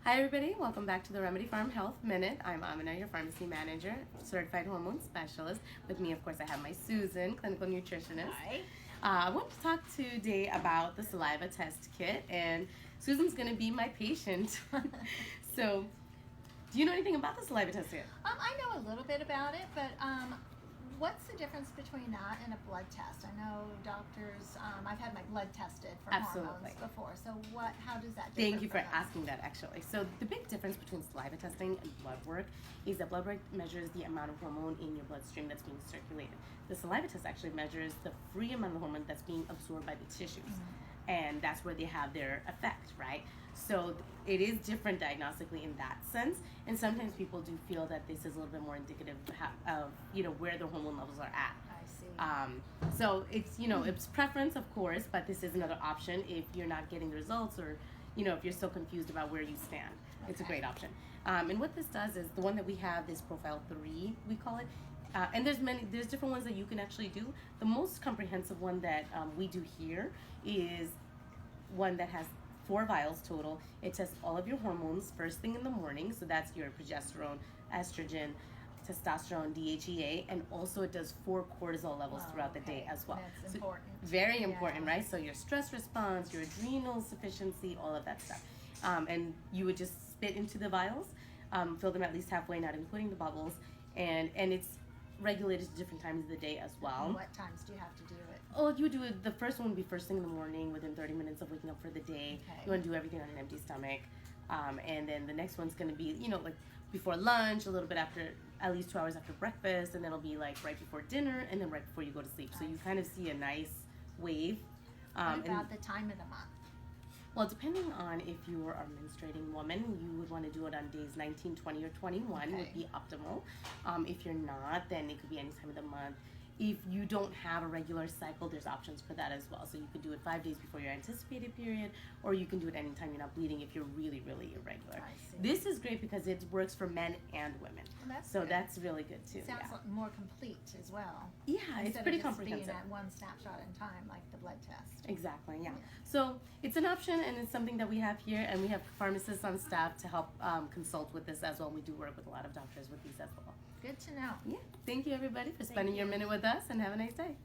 Hi everybody, welcome back to the Remedy Pharm Health Minute. I'm Amina, your pharmacy manager, certified hormone specialist. With me, of course, I have my Susan, clinical nutritionist. Hi. I want to talk today about the Saliva Test Kit, and Susan's going to be my patient. So, do you know anything about the Saliva Test Kit? I know a little bit about it, but what's the difference between that and a blood test? I know doctors, I've had my blood tested for Absolutely. hormones before, so how does that differ? Thank you for from those? asking that, actually. So the big difference between saliva testing and blood work is that blood work measures the amount of hormone in your bloodstream that's being circulated. The saliva test actually measures the free amount of hormone that's being absorbed by the tissues. And that's where they have their effect, right? So it is different diagnostically in that sense, and sometimes people do feel that this is a little bit more indicative of where their hormone levels are at. I see. So it's it's preference, of course, but this is another option if you're not getting the results, or if you're still confused about where you stand. It's a great option. And what this does is the one that we have is Profile 3, we call it. And there's different ones that you can actually do. The most comprehensive one that we do here is one that has 4 vials total. It tests all of your hormones first thing in the morning. So that's your progesterone, estrogen, testosterone, DHEA, and also it does 4 cortisol levels throughout the day as well. That's so important. Very important, right? So your stress response, your adrenal sufficiency, all of that stuff. And you would just spit into the vials, fill them at least halfway, not including the bubbles, and it's regulated to different times of the day as well. And what times do you have to do it? Oh, you would do it. The first one would be first thing in the morning, within 30 minutes of waking up for the day. Okay. You want to do everything on an empty stomach, and then the next one's going to be like before lunch, a little bit after, at least 2 hours after breakfast, and then it'll be like right before dinner, and then right before you go to sleep. So you kind of see a nice wave. What about the time of the month? Well, depending on if you are a menstruating woman, you would want to do it on days 19, 20, or 21 would be optimal. If you're not, then it could be any time of the month. If you don't have a regular cycle, there's options for that as well. So you could do it 5 days before your anticipated period, or you can do it anytime you're not bleeding if you're really, really irregular. I see. This is great because it works for men and women. Well, that's So good. that's really good too. Sounds like more complete as well. Yeah, it's Instead pretty of just comprehensive. being at one snapshot in time, like the blood test. Exactly, yeah. So it's an option, and it's something that we have here, and we have pharmacists on staff to help consult with this as well. We do work with a lot of doctors with these as well. Good to know. Yeah, thank you everybody for spending your minute with us, and have a nice day.